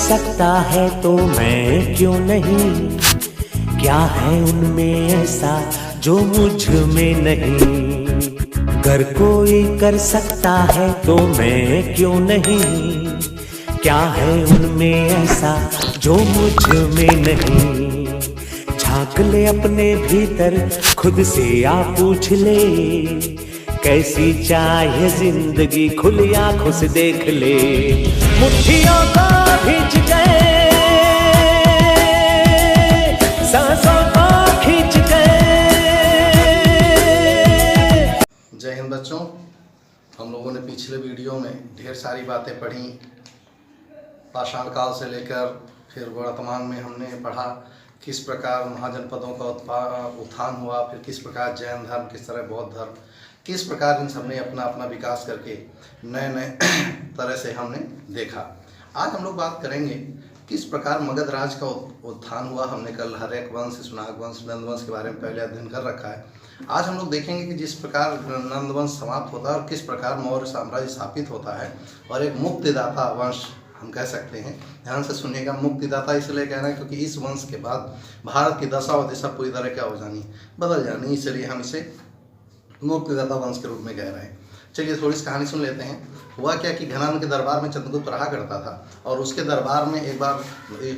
सकता है तो मैं क्यों नहीं, क्या है उनमें ऐसा जो मुझ में नहीं। अगर कोई कर सकता है तो मैं क्यों नहीं, क्या है उनमें ऐसा जो मुझ में नहीं। झांक ले अपने भीतर खुद से आ पूछ ले, कैसी चाहे जिंदगी खुली आंखों से देख ले। मुट्ठियों को भींच गए, सांसों को खींच गए। जय हिंद बच्चों, हम लोगों ने पिछले वीडियो में ढेर सारी बातें पढ़ी। पाषाण काल से लेकर फिर वर्तमान में हमने पढ़ा किस प्रकार महाजनपदों का उत्थान हुआ, फिर किस प्रकार जैन धर्म, किस तरह बौद्ध धर्म, किस प्रकार इन सब ने अपना अपना विकास करके नए नए तरह से हमने देखा। आज हम लोग बात करेंगे किस प्रकार मगध राज का उत्थान हुआ। हमने कल हर्यक वंश, सुनाग वंश, नंद वंश के बारे में पहले अध्ययन कर रखा है। आज हम लोग देखेंगे कि जिस प्रकार नंद वंश समाप्त होता है और किस प्रकार मौर्य साम्राज्य स्थापित होता है, और एक मुक्तिदाता वंश हम कह सकते हैं। ध्यान से सुनिएगा, मुक्तिदाता इसलिए कह रहे हैं क्योंकि इस वंश के बाद भारत की दशा व दिशा पूरी तरह क्या हो जानी, बदल जानी, इसलिए हम इसे मुक्तिदाता वंश के रूप में कह रहे हैं। चलिए थोड़ी सी कहानी सुन लेते हैं। हुआ क्या कि घनानंद के दरबार में चंद्रगुप्त रहा करता था, और उसके दरबार में एक बार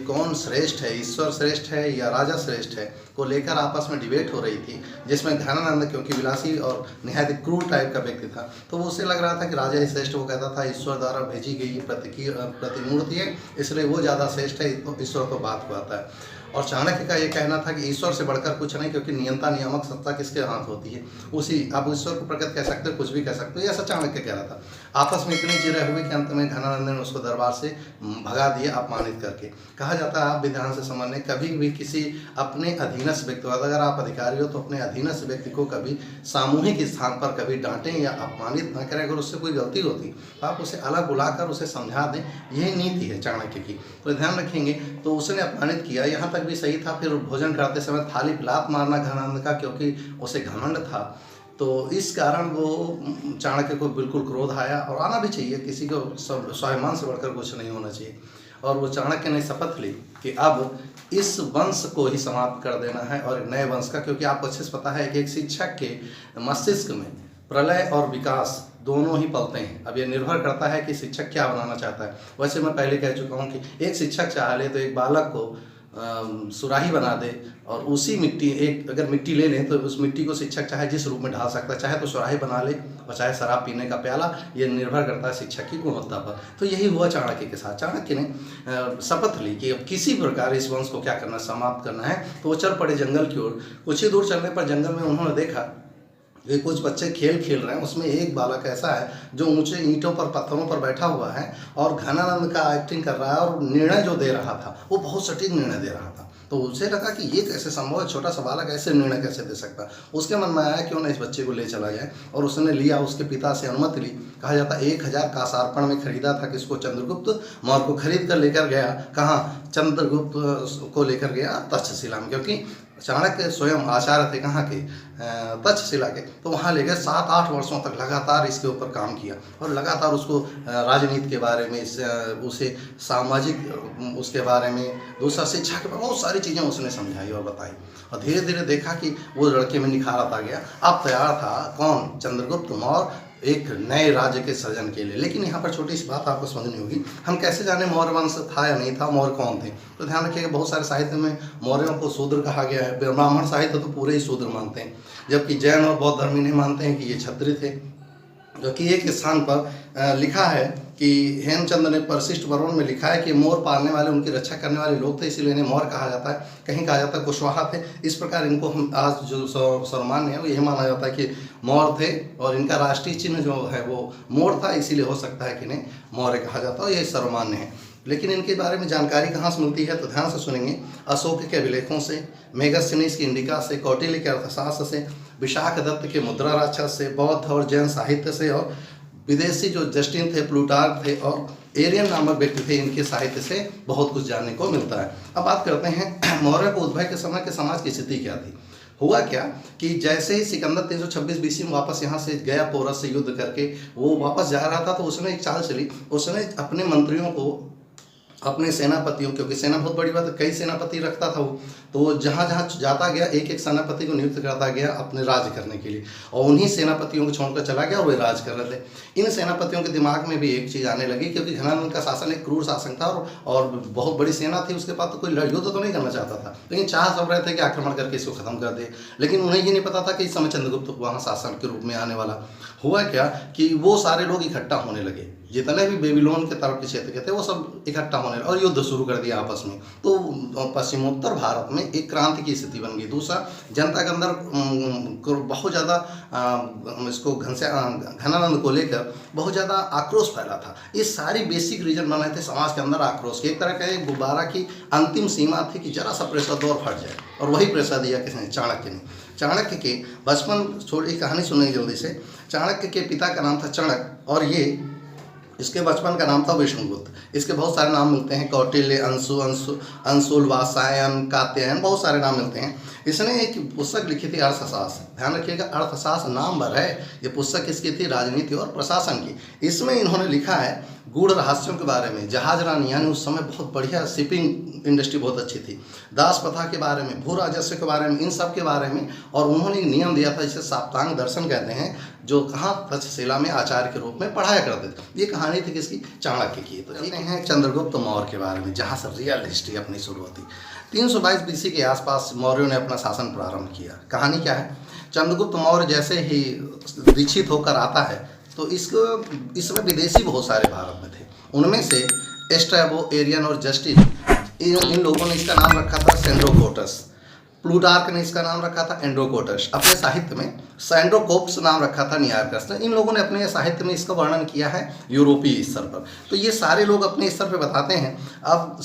कौन श्रेष्ठ है, ईश्वर श्रेष्ठ है या राजा श्रेष्ठ है को लेकर आपस में डिबेट हो रही थी, जिसमें घनानंद क्योंकि विलासी और निहायत क्रूर टाइप का व्यक्ति था, तो वो उसे लग रहा था कि राजा ही श्रेष्ठ। वो कहता था ईश्वर द्वारा भेजी गई प्रतिमूर्ति है, इसलिए वो ज़्यादा श्रेष्ठ है, तो ईश्वर तो बात को आता है। और चाणक्य का ये कहना था कि ईश्वर से बढ़कर कुछ नहीं, क्योंकि नियंता नियामक सत्ता किसके हाथ होती है, उसी। आप ईश्वर को प्रकट कह सकते हो, कुछ भी कह सकते हो, ऐसा चाणक्य कह रहा था। आपस में इतनी चिरे हुई कि अंत में घनानंद ने उसको दरबार से भगा दिया, अपमानित करके। कहा जाता है, आप भी ध्यान से समझने, कभी भी किसी अपने अधीनस्थ व्यक्ति, अगर आप अधिकारी हो तो अपने अधीनस्थ व्यक्ति को कभी सामूहिक स्थान पर कभी डांटें या अपमानित ना करें। अगर उससे कोई गलती होती तो आप उसे अलग बुलाकर उसे समझा दें, यही नीति है चाणक्य की, तो ध्यान रखेंगे। तो उसने अपमानित किया, यहाँ तक भी सही था। फिर भोजन करते समय थाली पे लात मारना घनानंद का, क्योंकि उसे घमंड था, तो इस कारण वो चाणक्य को बिल्कुल क्रोध आया। और आना भी चाहिए, किसी को स्वाभिमान से बढ़कर कुछ नहीं होना चाहिए। और वो चाणक्य ने शपथ ली कि अब इस वंश को ही समाप्त कर देना है और एक नए वंश का, क्योंकि आपको अच्छे से पता है कि एक शिक्षक के मस्तिष्क में प्रलय और विकास दोनों ही पलते हैं। अब ये निर्भर करता है कि शिक्षक क्या बनाना चाहता है। वैसे मैं पहले कह चुका हूँ कि एक शिक्षक चाह ले तो एक बालक को सुराही बना दे, और उसी मिट्टी, एक अगर मिट्टी ले लें तो उस मिट्टी को शिक्षक चाहे जिस रूप में ढाल सकता है, चाहे तो सुराही बना ले और चाहे शराब पीने का प्याला। ये निर्भर करता है शिक्षक की गुणवत्ता पर। तो यही हुआ चाणक्य के साथ। चाणक्य ने शपथ ली कि अब किसी प्रकार इस वंश को क्या करना, समाप्त करना है। तो वो चल पड़े जंगल की ओर। कुछ ही दूर चलने पर जंगल में उन्होंने देखा वे कुछ बच्चे खेल खेल रहे हैं। उसमें एक बालक ऐसा है जो ऊंचे ईंटों पर, पत्थरों पर बैठा हुआ है और घनानंद का एक्टिंग कर रहा है, और निर्णय जो दे रहा था वो बहुत सटीक निर्णय दे रहा था। तो उसे लगा कि ये कैसे संभव है, छोटा सा बालक ऐसे निर्णय कैसे दे सकता। उसके मन में आया क्यों ना इस बच्चे को ले चला जाए, और उसने लिया, उसके पिता से अनुमति ली। कहा जाता 1000 कासार्पण में खरीदा था, किसको, चंद्रगुप्त मौर्य को खरीद कर लेकर गया। कहाँ, चंद्रगुप्त को लेकर गया तक्षशिला में, क्योंकि चाणक्य स्वयं आचार्य थे कहाँ के, तक्षशिला के। तो वहाँ ले गए। 7-8 वर्षों तक लगातार इसके ऊपर काम किया, और लगातार उसको राजनीति के बारे में, उसे सामाजिक उसके बारे में, दूसरा शिक्षा के बारे में बहुत सारी चीज़ें उसने समझाई और बताई। और धीरे धीरे देखा कि वो लड़के में निखार आता गया। अब तैयार था कौन, चंद्रगुप्त मौर्य, एक नए राज्य के सृजन के लिए। लेकिन यहाँ पर छोटी सी बात आपको समझनी होगी, हम कैसे जाने मौर्य वंश था या नहीं था, मौर्य कौन थे। तो ध्यान रखिएगा, बहुत सारे साहित्य में मौर्यों को शूद्र कहा गया है। ब्राह्मण साहित्य तो पूरे ही शूद्र मानते हैं, जबकि जैन और बौद्ध धर्मी नहीं मानते हैं कि ये क्षत्रिय थे। जो कि एक स्थान पर लिखा है कि हेमचंद ने परिशिष्ट वर्णन में लिखा है कि मोर पालने वाले, उनकी रक्षा करने वाले लोग थे, इसीलिए इन्हें मौर्य कहा जाता है। कहीं कहा जाता है कुशवाहा थे। इस प्रकार इनको हम आज जो सर्वमान्य है वो यही माना जाता है कि मौर्य थे, और इनका राष्ट्रीय चिन्ह जो है वो मोर था, इसीलिए हो सकता है कि इन्हें मौर्य कहा जाता है। यही सर्वमान्य है। लेकिन इनके बारे में जानकारी कहाँ से मिलती है, तो ध्यान से सुनेंगे। अशोक के अभिलेखों से, मेगस्थनीज की इंडिका से, कौटिल्य के अर्थशास्त्र से, विशाख दत्त के मुद्रा राक्षस से, बौद्ध और जैन साहित्य से, और विदेशी जो जस्टिन थे, प्लूटार्क थे और एरियन नामक व्यक्ति थे, इनके साहित्य से बहुत कुछ जानने को मिलता है। अब बात करते हैं मौर्य को उद्भव के समय के समाज की स्थिति क्या थी। हुआ क्या कि जैसे ही सिकंदर 326 बीसी में वापस यहाँ से गया, पोरस से युद्ध करके वो वापस जा रहा था, तो उसने एक चाल चली। उसने अपने मंत्रियों को अपने सेनापतियों, क्योंकि सेना बहुत बड़ी बात है, कई सेनापति रखता था वो, तो जहाँ जहाँ जाता गया एक एक सेनापति को नियुक्त करता गया अपने राज्य करने के लिए, और उन्हीं सेनापतियों को छोड़कर चला गया और वे राज कर रहे थे। इन सेनापतियों के दिमाग में भी एक चीज़ आने लगी, क्योंकि घनानंद का शासन एक क्रूर शासन था और बहुत बड़ी सेना थी उसके पास, तो कोई युद्ध तो नहीं करना चाहता था, लेकिन चाह सब रहे थे कि आक्रमण करके इसको खत्म कर दे। लेकिन उन्हें ये नहीं पता था कि इस समय चंद्रगुप्त वहाँ शासन के रूप में आने वाला। हुआ क्या कि वो सारे लोग इकट्ठा होने लगे, जितने भी बेबीलोन के तरफ के क्षेत्र के थे वो सब इकट्ठा होने लगे और युद्ध शुरू कर दिया आपस में। तो पश्चिमोत्तर भारत में एक क्रांति की स्थिति बन गई। दूसरा, जनता के अंदर बहुत ज़्यादा इसको घनानंद को लेकर बहुत ज़्यादा आक्रोश फैला था। ये सारी बेसिक रीजन बने थे समाज के अंदर आक्रोश के। एक तरह का एक गुब्बारा की अंतिम सीमा थी कि जरा सा प्रेशर दो और फट जाए, और वही प्रेशर दिया किसने? चाणक्य ने। चाणक्य के बचपन, छोटी कहानी सुनेंगे जल्दी से। चाणक्य के पिता का नाम था चाणक्य, और ये इसके बचपन का नाम था विष्णुगुप्त। इसके बहुत सारे नाम मिलते हैं, कौटिल्य, अंशुल, वात्सायन, कात्यायन, बहुत सारे नाम मिलते हैं। इसने एक पुस्तक लिखी थी अर्थशास्त्र। ध्यान रखिएगा, अर्थशास्त्र नाम भर है। ये पुस्तक किसकी थी? राजनीति और प्रशासन की। इसमें इन्होंने लिखा है गूढ़ रहस्यों के बारे में, जहाज रानी, यानी उस समय बहुत बढ़िया शिपिंग इंडस्ट्री बहुत अच्छी थी, दास प्रथा के बारे में, भू राजस्व के बारे में, इन सब के बारे में। और उन्होंने एक नियम दिया था जिसे साप्तांग दर्शन कहते हैं, जो कहाँ? तक्षशिला में आचार्य के रूप में पढ़ाया करते थे। ये कहानी थी किसकी? चाणक्य की। तो ये हैं चंद्रगुप्त मौर्य के बारे में, जहाँ से रियल हिस्ट्री अपनी शुरू होती। 322 BC के आसपास मौर्यों ने अपना शासन प्रारंभ किया। कहानी क्या है? चंद्रगुप्त मौर्य जैसे ही दीक्षित होकर आता है तो इसमें विदेशी बहुत सारे भारत में थे। उनमें से एस्ट्रैबो, एरियन और जस्टिन, इन लोगों ने इसका नाम रखा था सेंड्रोकोटस। प्लूटार्क ने इसका नाम रखा था एंड्रोकोटस। अपने साहित्य में सैंड्रोकोप्स नाम रखा था नियार्कस ने। इन लोगों ने अपने साहित्य में इसका वर्णन किया है यूरोपीय स्तर पर। तो ये सारे लोग अपने स्तर पे बताते हैं। अब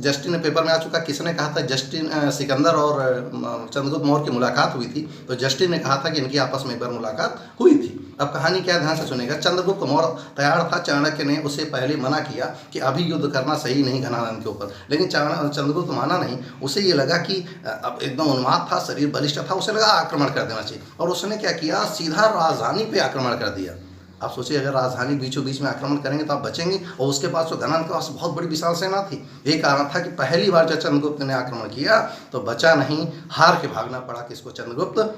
जस्टिन पेपर में आ चुका, किसने कहा था? जस्टिन, सिकंदर और चंद्रगुप्त मौर्य की मुलाकात हुई थी, तो जस्टिन ने कहा था कि इनकी आपस में एक बार मुलाकात हुई थी। अब कहानी क्या, ध्यान से सुनेगा। चंद्रगुप्त मौर्य तैयार था, चाणक्य ने उसे पहले मना किया कि अभी युद्ध करना सही नहीं घनानंद के ऊपर, लेकिन चंद्रगुप्त माना नहीं। उसे ये लगा कि अब एकदम उन्माद था, शरीर बलिष्ठ था, उसे लगा आक्रमण कर देना चाहिए, और उसने क्या किया? सीधा राजधानी पे आक्रमण कर दिया। आप सोचिए, अगर राजधानी बीचों बीच में आक्रमण करेंगे तो आप बचेंगे, और उसके पास तो घनानंद के पास बहुत बड़ी विशाल सेना थी। ये कारण था कि पहली बार जब चंद्रगुप्त ने आक्रमण किया तो बचा नहीं, हार के भागना पड़ा किसको? चंद्रगुप्त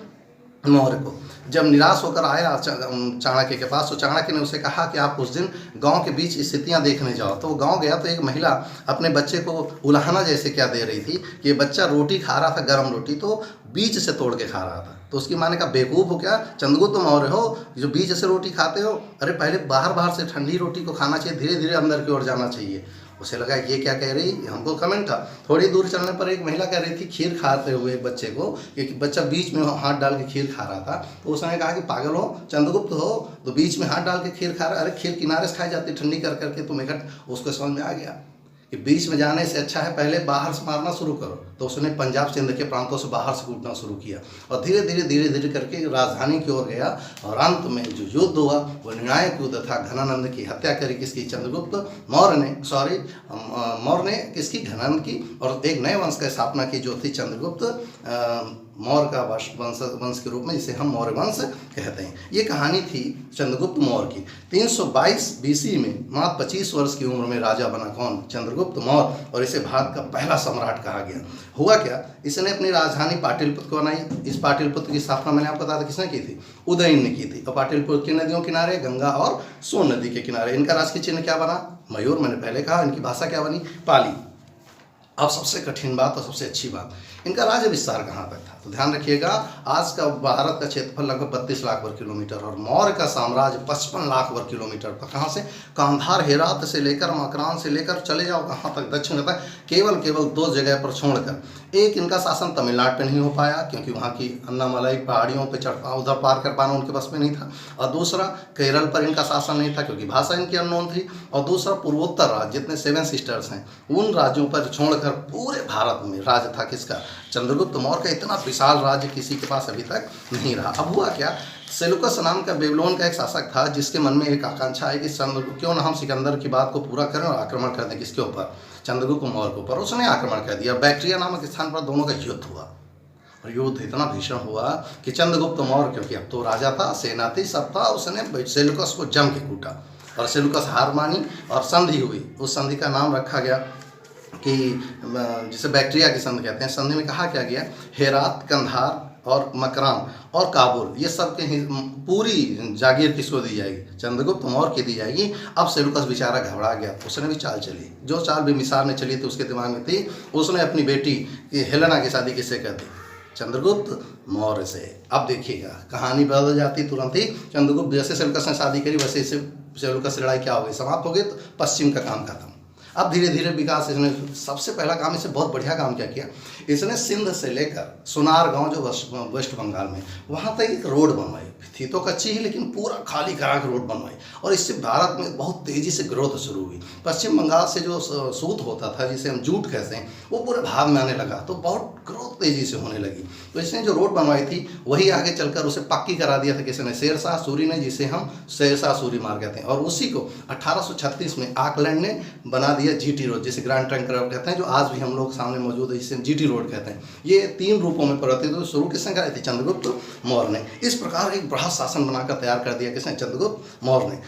मौर्य को। जब निराश होकर आया चाणक्य के पास, तो चाणक्य ने उसे कहा कि आप उस दिन गांव के बीच स्थितियां देखने जाओ। तो वो गांव गया तो एक महिला अपने बच्चे को उलाहना जैसे क्या दे रही थी कि ये बच्चा रोटी खा रहा था, गर्म रोटी, तो बीच से तोड़ के खा रहा था। तो उसकी माँ ने कहा, बेवकूफ़ हो क्या? चंद्रगुप्त मौर्य हो जो बीच से रोटी खाते हो? अरे पहले बाहर से ठंडी रोटी को खाना चाहिए, धीरे धीरे अंदर की ओर जाना चाहिए। उसे लगा ये क्या कह रही, हमको कमेंट था। थोड़ी दूर चलने पर एक महिला कह रही थी खीर खाते हुए एक बच्चे को, कि बच्चा बीच में हाथ डाल के खीर खा रहा था। तो उसने कहा कि पागल हो, चंद्रगुप्त हो तो बीच में हाथ डाल के खीर खा रहा है? अरे खीर किनारे से खाई जाती ठंडी कर करके। तुम उसको समझ में आ गया कि बीच में जाने से अच्छा है पहले बाहर से मारना शुरू करो। तो उसने पंजाब सिंध के प्रांतों से बाहर से कूदना शुरू किया, और धीरे धीरे करके राजधानी की ओर गया। और अंत में जो युद्ध हुआ वो निर्णायक युद्ध था। घनानंद की हत्या करी किसकी? चंद्रगुप्त मौर्य ने। मौर्य ने किसकी? घनानंद की। और एक नए वंश की स्थापना की जो थी चंद्रगुप्त मौर्य का वंश के रूप में, जिसे हम मौर्य वंश कहते हैं। ये कहानी थी चंद्रगुप्त मौर्य की। 322 BC में मात्र 25 वर्ष की उम्र में राजा बना कौन? चंद्रगुप्त मौर्य, और इसे भारत का पहला सम्राट कहा गया। हुआ क्या? इसने अपनी राजधानी पाटलिपुत्र को बनाई। इस पाटलिपुत्र की स्थापना मैंने आपको बताया था किसने की थी? उदयन ने की थी। और पाटलिपुत्र की नदियों किनारे गंगा और सोन नदी के किनारे। इनका राजकीय चिन्ह क्या बना? मयूर। मैंने पहले कहा। इनकी भाषा क्या बनी? पाली। अब सबसे कठिन बात और सबसे अच्छी बात, इनका राज्य विस्तार कहाँ तक था? तो ध्यान रखिएगा, आज का भारत का क्षेत्रफल लगभग 32 लाख वर्ग किलोमीटर, और मौर्य का साम्राज्य 55 लाख वर्ग किलोमीटर पर। कहाँ से? कांधार, हेरात से लेकर मकरान से लेकर चले जाओ कहाँ तक? दक्षिण तक। केवल 2 जगह पर छोड़कर। एक, इनका शासन तमिलनाडु पे नहीं हो पाया क्योंकि वहाँ की अन्नामलाई पहाड़ियों पे उधर पार कर पाना उनके बस में नहीं था। और दूसरा, केरल पर इनका शासन नहीं था क्योंकि भाषा इनकी अननोन थी। और दूसरा, पूर्वोत्तर राज्य जितने 7 सिस्टर्स हैं उन राज्यों पर छोड़कर पूरे भारत में राज्य था किसका? चंद्रगुप्त मौर्य का। इतना विशाल राज्य किसी के पास अभी तक नहीं रहा। अब हुआ क्या? सेलुकस नाम का बेबीलोन का एक शासक था, जिसके मन में एक आकांक्षा है कि क्यों ना हम सिकंदर की बात को पूरा करें और आक्रमण कर दें किसके ऊपर? चंद्रगुप्त मौर्य के ऊपर। उसने आक्रमण कर दिया। बैक्ट्रिया नामक स्थान पर दोनों का युद्ध हुआ, और युद्ध इतना भीषण हुआ कि चंद्रगुप्त मौर्य, क्योंकि अब तो राजा था, सेना थी, सब था, उसने सेलुकस को जम के कूटा। और सेलुकस हार मानी और संधि हुई। उस संधि का नाम रखा गया कि जिसे बैक्टीरिया की संधि कहते हैं। संधि में कहा क्या गया, हेरात, कंधार और मकरान और काबुल, ये सब के पूरी जागीर किसको दी जाएगी, चंद्रगुप्त मौर्य की दी जाएगी। अब सेलुकस बेचारा घबरा गया, उसने भी चाल चली, जो चाल बिम्बिसार ने चली थी उसके दिमाग में थी। उसने अपनी बेटी हेलेना की शादी किससे कर दी, चंद्रगुप्त मौर्य से। अब देखिएगा कहानी बदल जाती तुरंत ही। चंद्रगुप्त जैसे सेलुकस ने शादी करी वैसे इससे सेलुकस से लड़ाई क्या हो गई, समाप्त हो गई। तो पश्चिम का काम खत्म। अब धीरे धीरे विकास इसने, सबसे पहला काम इसने बहुत बढ़िया काम क्या किया, इसने सिंध से लेकर सुनार गांव जो वेस्ट बंगाल में, वहाँ तक एक रोड बनवाई। थी तो कच्ची ही लेकिन पूरा खाली करा के रोड बनवाई, और इससे भारत में बहुत तेज़ी से ग्रोथ शुरू हुई। पश्चिम बंगाल से जो सूत होता था जिसे हम जूट कहते हैं, वो पूरे भाग में आने लगा, तो बहुत ग्रोथ तेज़ी से होने लगी। तो इसने जो रोड बनवाई थी वही आगे चलकर उसे पक्की करा दिया था किसी ने, शेरशाह सूरी ने, जिसे हम शेरशाह सूरी मार्ग कहते हैं। और उसी को 1836 में ऑकलैंड ने बना दिया जीटी रोड, जिसे ग्रैंड ट्रंक रोड कहते हैं, जो आज भी हम लोग सामने मौजूद है, जिसे जीटी रोड कहते हैं। ये 3 रूपों में परिवर्तित हुई। शुरू किसने कराई थी, चंद्रगुप्त मौर्य ने। इस प्रकार एक बड़ा शासन बनाकर तैयार कर दिया किसने, चंद्रगुप्त मौर्य ने।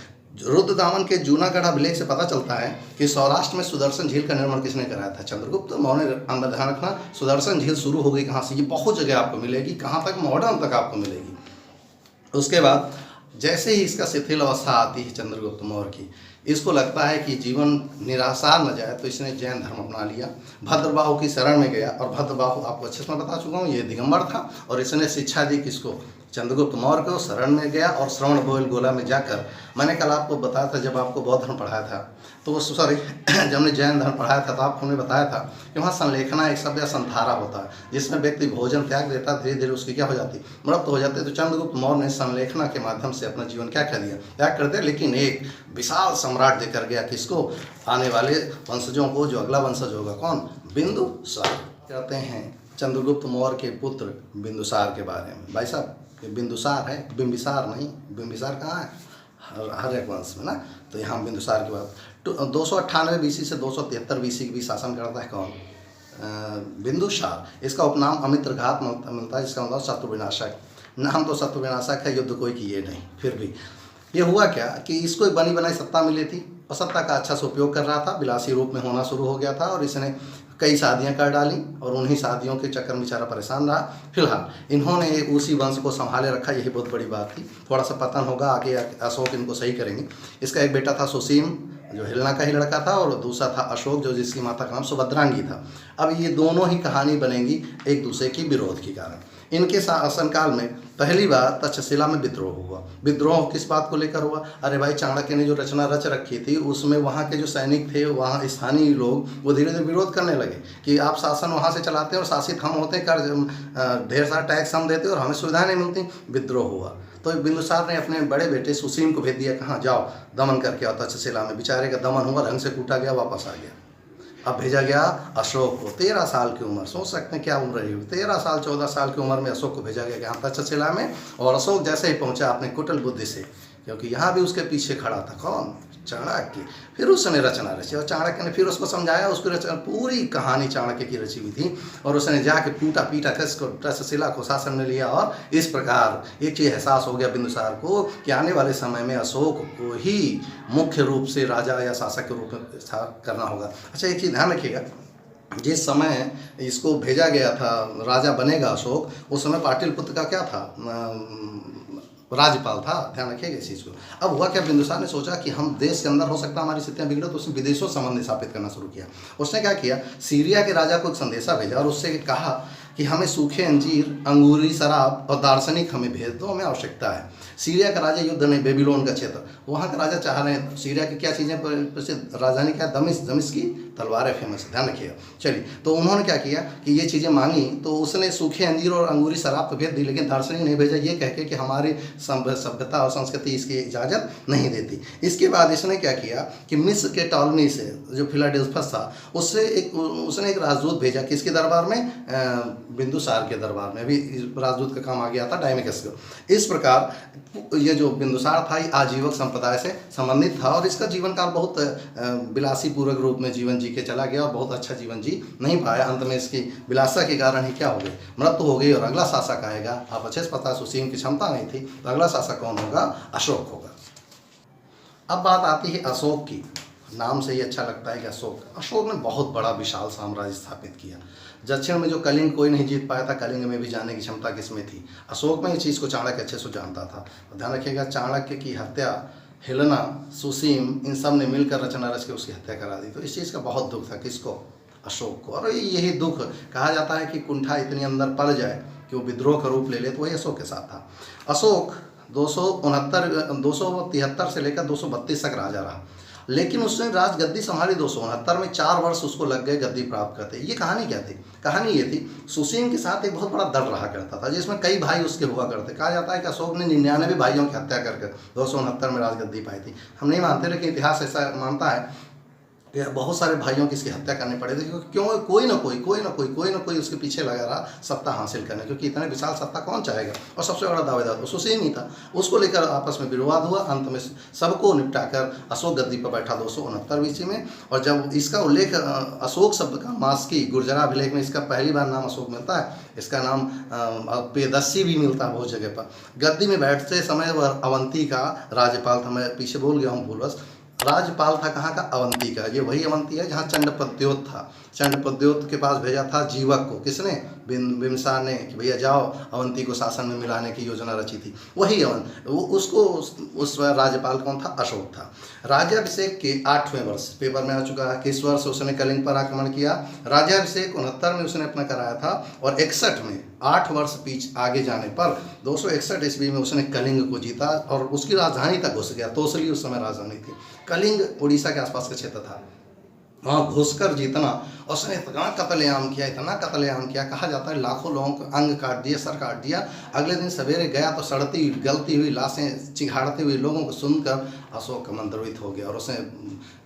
रुद्रदामन के जूनागढ़ अभिलेख से पता चलता है कि सौराष्ट्र में सुदर्शन झील का निर्माण किसने कराया था, चंद्रगुप्त मौर्य ने। ध्यान रखना, सुदर्शन झील शुरू हो गई कहाँ से, ये बहुत जगह आपको मिलेगी, कहाँ तक, मॉडर्न तक आपको मिलेगी। उसके बाद जैसे ही इसका शिथिल अवस्था आती है चंद्रगुप्त मौर्य की, इसको लगता है कि जीवन निराशार न जाए, तो इसने जैन धर्म अपना लिया, भद्रबाहु की शरण में गया। और भद्रबाहु आपको अच्छे से मैं बता चुका हूँ, ये दिगंबर था, और इसने शिक्षा दी किसको, चंद्रगुप्त मौर्य को। शरण में गया और श्रवण बेलगोला में जाकर, मैंने कल आपको बताया था जब आपको बौद्ध धर्म पढ़ाया था, तो सॉरी जब हमने जैन धर्म पढ़ाया था तो आपको हमने बताया था कि वहाँ संलेखना एक शब्द या संथारा होता है, जिसमें व्यक्ति भोजन त्याग देता, धीरे धीरे उसकी क्या हो जाती, मृत्यु हो जाती है। तो चंद्रगुप्त मौर्य ने संलेखना के माध्यम से अपना जीवन क्या कर दिया, त्याग कर दिया, लेकिन एक विशाल सम्राट देकर गया किसको, आने वाले वंशजों को, जो अगला वंशज होगा कौन, बिंदुसार। कहते हैं चंद्रगुप्त मौर्य के पुत्र बिंदुसार के बारे में। भाई साहब बिंदुसार है, बिंबिसार नहीं। बिंबिसार कहाँ है, हर एक वंश में ना। तो यहाँ बिंदुसार की बात, 298 BC से 273 BC के बीच शासन करता है कौन, बिंदुसार। इसका उपनाम अमित्रघात मिलता है, जिसका मतलब शत्रु विनाशक। नाम तो शत्रु विनाशक है, युद्ध कोई किए नहीं। फिर भी ये हुआ क्या कि इसको एक बनी बनाई सत्ता मिली थी, और सत्ता का अच्छा से उपयोग कर रहा था, विलासी रूप में होना शुरू हो गया था, और इसने कई शादियां कर डाली, और उन्हीं शादियों के चक्कर में बेचारा परेशान रहा। फिलहाल इन्होंने उसी वंश को संभाले रखा, यही बहुत बड़ी बात थी। थोड़ा सा पतन होगा, आगे अशोक इनको सही करेंगे। इसका एक बेटा था सुसीम, जो हेलेना का ही लड़का था, और दूसरा था अशोक, जो जिसकी माता का नाम सुभद्रांगी था। अब ये दोनों ही कहानी बनेंगी एक दूसरे की विरोध के कारण। इनके शासनकाल में पहली बार तक्षशिला में विद्रोह हुआ। विद्रोह किस बात को लेकर हुआ, अरे भाई चाणक्य ने जो रचना रच रखी थी उसमें वहाँ के जो सैनिक थे, वहाँ स्थानीय लोग, वो धीरे धीरे विरोध करने लगे कि आप शासन वहाँ से चलाते हैं और शासित हम होते हैं, कर ढेर सारा टैक्स हम देते हैं और हमें सुविधाएं नहीं मिलती। विद्रोह हुआ तो बिंदुसार ने अपने बड़े बेटे सुसीम को भेज दिया, कहाँ जाओ दमन करके आओ तक्षशिला में। बेचारे का दमन हुआ, रंग से कूटा गया, वापस आ गया। अब भेजा गया अशोक को, 13 साल की उम्र, सोच सकते हैं क्या उम्र रही होगी, 13 साल 14 साल की उम्र में अशोक को भेजा गया यहाँ तक्षशिला में। और अशोक जैसे ही पहुंचा अपने कुटिल बुद्धि से, क्योंकि यहाँ भी उसके पीछे खड़ा था कौन, चाणक्य। फिर उसने रचना रची और चाणक्य ने फिर उसको समझाया, उसकी रचना पूरी कहानी चाणक्य की रची हुई थी। और उसने जाके टूटा पीटा तक्षशिला को शासन में लिया। और इस प्रकार एक चीज़ एहसास हो गया बिंदुसार को कि आने वाले समय में अशोक को ही मुख्य रूप से राजा या शासक के रूप में करना होगा। अच्छा एक चीज़ ध्यान रखिएगा, जिस समय इसको भेजा गया था राजा बनेगा अशोक, उस समय पाटलिपुत्र का क्या था, राज्यपाल था। ध्यान रखिएगा इस चीज़ को। अब हुआ क्या, बिंदुसार ने सोचा कि हम देश के अंदर हो सकता हमारी स्थितियाँ बिगड़े, तो उसने विदेशों संबंध स्थापित करना शुरू किया। उसने क्या किया, सीरिया के राजा को एक संदेशा भेजा और उससे कहा कि हमें सूखे अंजीर, अंगूरी शराब और दार्शनिक हमें भेज दो, हमें आवश्यकता है। सीरिया का राजा युद्ध नहीं, बेबीलोन का क्षेत्र, वहाँ का राजा चाह रहे हैं। सीरिया की क्या चीज़ें प्रसिद्ध, राजधानी क्या, दमिश्क की तलवारें फेमस है, ध्यान रखिएगा। चलिए, तो उन्होंने क्या किया कि ये चीज़ें मांगी, तो उसने सूखे अंजीर और अंगूरी शराब तो भेज दी, लेकिन दार्शनिक नहीं भेजा, ये कह के कि हमारी सभ्यता और संस्कृति इसकी इजाज़त नहीं देती। इसके बाद इसने क्या किया कि मिस्र के टॉलमी से, जो फिलाडेल्फस था, उससे उसने एक राजदूत भेजा, किसके दरबार में, बिंदुसार के दरबार में। अभी राजदूत का काम आ गया था डायमेकस को। इस प्रकार ये जो बिंदुसार था, ये आजीवक संप्रदाय से संबंधित था और इसका जीवन काल बहुत विलासी पूर्वक रूप में जीवन जी के चला गया और बहुत अच्छा जीवन जी नहीं पाया। अंत में इसकी विलासा के कारण ही क्या हो गई, मृत्यु हो गई। और अगला शासक आएगा, आप अच्छे से पता, सुसीम की क्षमता नहीं थी, तो अगला शासक कौन होगा, अशोक होगा। अब बात आती है अशोक की। नाम से ही अच्छा लगता है कि अशोक ने बहुत बड़ा विशाल साम्राज्य स्थापित किया। दक्षिण में जो कलिंग कोई नहीं जीत पाया था, कलिंग में भी जाने की क्षमता किसमें थी? अशोक में ये चीज़ को चाणक्य अच्छे से जानता था। ध्यान रखिएगा, चाणक्य की हत्या हिलना, सुसीम, इन सब ने मिलकर रचना रच के उसकी हत्या करा दी। तो इस चीज़ का बहुत दुख था किसको? अशोक को। और यही दुख कहा जाता है कि कुंठा इतनी अंदर पड़ जाए कि वो विद्रोह का रूप ले ले, तो वही अशोक के साथ था। अशोक 273 से लेकर 232 तक राजा रहा, लेकिन उसने राजगद्दी संभाली 269 में। 4 वर्ष उसको लग गए गद्दी प्राप्त करते। ये कहानी क्या थी? कहानी ये थी, सुसीम के साथ एक बहुत बड़ा दल रहा करता था जिसमें कई भाई उसके हुआ करते। कहा जाता है कि अशोक ने 99 भाइयों की हत्या करके 269 में राजगद्दी पाई थी। हम नहीं मानते, लेकिन इतिहास ऐसा मानता है कि बहुत सारे भाइयों की इसकी हत्या करनी पड़ी थी, क्योंकि क्यों कोई ना कोई उसके पीछे लगा रहा सत्ता हासिल करने, क्योंकि इतने विशाल सत्ता कौन चाहेगा। और सबसे बड़ा दावेदार तो सुसीम ही था। उसको लेकर आपस में विवाद हुआ, अंत में सबको निपटाकर अशोक गद्दी पर बैठा 269 ईस्वी में। और जब इसका उल्लेख अशोक शब्द का मास्की गुर्जरा अभिलेख में इसका पहली बार नाम अशोक मिलता है। इसका नाम पेदस्सी भी मिलता है बहुत जगह पर। गद्दी में बैठते समय वह अवंती का राज्यपाल था। मैं पीछे बोल गया हूँ भूलवश। राज्यपाल था कहाँ का? अवंती का। ये वही अवंती है जहाँ चंडप्रद्योत था। चंडप्रद्योत के पास भेजा था जीवक को। किसने? बिम्बिसार ने, कि भैया जाओ अवंती को शासन में मिलाने की योजना रची थी। वही अवंत उसको उस राज्यपाल कौन था? अशोक था। राज्याभिषेक के 8वें वर्ष पेपर में आ चुका है किस वर्ष उसने कलिंग पर आक्रमण किया। राज्याभिषेक 69 में उसने अपना कराया था, और 61 में 8 वर्ष पीछे आगे जाने पर 261 ईस्वी में उसने कलिंग को जीता और उसकी राजधानी तक घुस गया। तोसली उस समय राजधानी थी। कलिंग उड़ीसा के आसपास का क्षेत्र था। वहाँ घुसकर जीतना, और उसने इतना कत्लेआम किया, कहा जाता है लाखों लोगों को अंग काट दिया, सर काट दिया। अगले दिन सवेरे गया तो सड़ती गलती हुई लाशें, चिघाड़ते हुए लोगों को सुनकर अशोक मंत्रवित हो गया, और उसने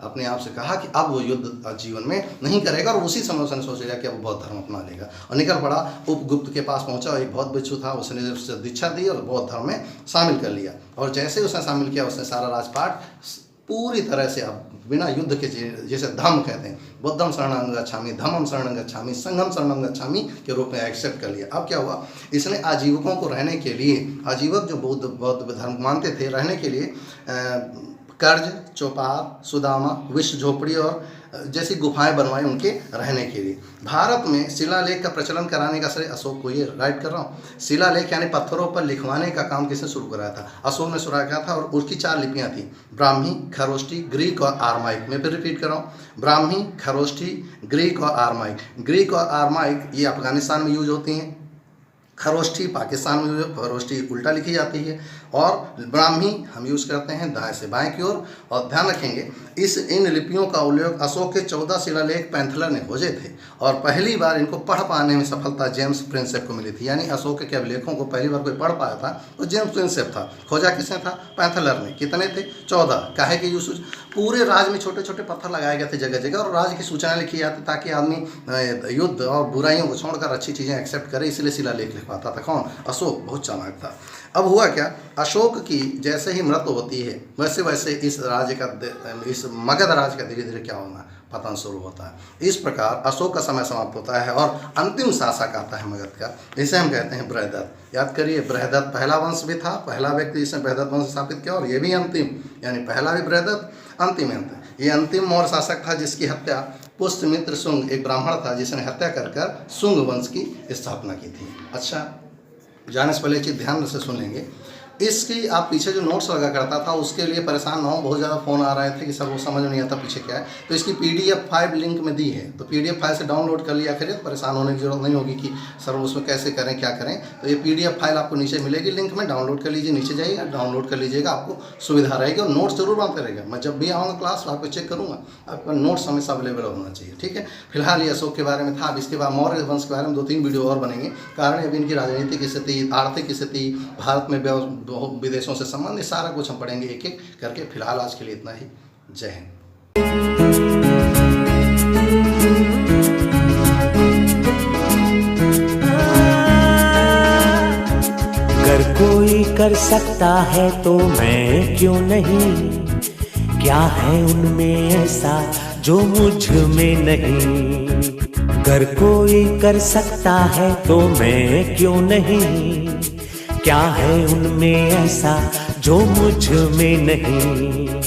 अपने आप से कहा कि अब वो युद्ध जीवन में नहीं करेगा। और उसी समय उसने सोच लिया कि अब बौद्ध धर्म अपना लेगा, और निकल पड़ा। उपगुप्त के पास पहुंचा, एक बौद्ध भिक्षु था, उसने उससे दीक्षा दी और बौद्ध धर्म में शामिल कर लिया। और जैसे उसने शामिल किया, उसने सारा राजपाट पूरी तरह से अब बिना युद्ध के, जैसे धम्म कहते हैं, बुद्धम शरणं गच्छामि, धम्मम शरणं गच्छामि, संघम शरणं गच्छामि के रूप में एक्सेप्ट कर लिया। अब क्या हुआ? इसने आजीवकों को रहने के लिए, आजीवक जो बौद्ध धर्म मानते थे, रहने के लिए कर्ज, चौपार, सुदामा, विश्व झोपड़ी और जैसी गुफाएं बनवाई उनके रहने के लिए। भारत में शिलालेख का प्रचलन कराने का श्रेय अशोक को, ये राइट कर रहा हूँ। शिलालेख यानी पत्थरों पर लिखवाने का काम किसने शुरू कराया था? अशोक ने शुरू किया था, और उसकी 4 लिपियाँ थी, ब्राह्मी, खरोष्ठी, ग्रीक और आर्माइक। मैं फिर रिपीट कर रहा हूँ, ब्राह्मी, खरोष्ठी, ग्रीक और आर्माइक। ग्रीक और आर्माइक ये अफगानिस्तान में यूज होती हैं, खरोष्ठी पाकिस्तान में खरोष्ठी उल्टा लिखी जाती है, और ब्राह्मी हम यूज़ करते हैं दाएं से बाएं की ओर। और ध्यान रखेंगे इन लिपियों का उल्लेख अशोक के 14 शिलालेख पैंथलर ने खोजे थे, और पहली बार इनको पढ़ पाने में सफलता जेम्स प्रिंसेप को मिली थी। यानी अशोक के अभिलेखों को पहली बार कोई पढ़ पाया था तो जेम्स प्रिंसेप था। खोजा किसने था? पैंथलर ने। कितने थे? 14। काहे कि यूज पूरे राज्य में छोटे छोटे पत्थर लगाए गए थे जगह जगह, और राज्य की सूचना लिखी जाती ताकि आदमी युद्ध और बुराइयों को छोड़कर अच्छी चीज़ें एक्सेप्ट करे, इसलिए शिलालेख लिखवाता था। कौन? अशोक। बहुत चालाक था। अब हुआ क्या? अशोक की जैसे ही मृत्यु होती है, वैसे वैसे इस राज्य का, इस मगध राज्य का धीरे धीरे क्या होना, पतन शुरू होता है। इस प्रकार अशोक का समय समाप्त होता है, और अंतिम शासक आता है मगध का, इसे हम कहते हैं बृहदत्त। याद करिए, बृहदत्त पहला वंश भी था, पहला व्यक्ति जिसने बृहदत्त वंश स्थापित किया, और ये भी अंतिम, यानी पहला भी बृहदत्त, अंतिम अंत। ये अंतिम मौर्य शासक था जिसकी हत्या पुष्यमित्र शुंग, एक ब्राह्मण था जिसने हत्या कर शुंग वंश की स्थापना की थी। अच्छा, जाने से पहले चीज़ ध्यान से सुन लेंगे। इसकी आप पीछे जो नोट्स लगा करता था उसके लिए परेशान ना हो, बहुत ज़्यादा फ़ोन आ रहे थे कि सर वो समझ नहीं आता पीछे क्या है, तो इसकी PDF फाइल लिंक में दी है, तो PDF फाइल से डाउनलोड कर लिया करिए, परेशान होने की जरूरत नहीं होगी कि सर उसमें कैसे करें क्या करें। तो ये PDF फाइल आपको नीचे मिलेगी लिंक में, डाउनलोड कर लीजिए, नीचे जाइएगा डाउनलोड कर लीजिएगा, आपको सुविधा रहेगी। और नोट्स जरूर बनते रहेगा, मैं जब भी आऊँगा क्लास आपको चेक करूँगा, आपका नोट्स हमेशा अवेलेबल होना चाहिए, ठीक है। फिलहाल ये अशोक के बारे में था। अब इसके बाद मौर्य वंश के बारे में 2-3 वीडियो और बनेंगे, कारण अभी इनकी राजनीतिक स्थिति, आर्थिक स्थिति, भारत में विदेशों से संबंध, सारा कुछ हम पढ़ेंगे एक एक करके। फिलहाल आज के लिए इतना ही। जय हिंद। अगर कोई कर सकता है तो मैं क्यों नहीं, क्या है उनमें ऐसा जो मुझ में नहीं। अगर कोई कर सकता है तो मैं क्यों नहीं, क्या है उनमें ऐसा जो मुझ में नहीं।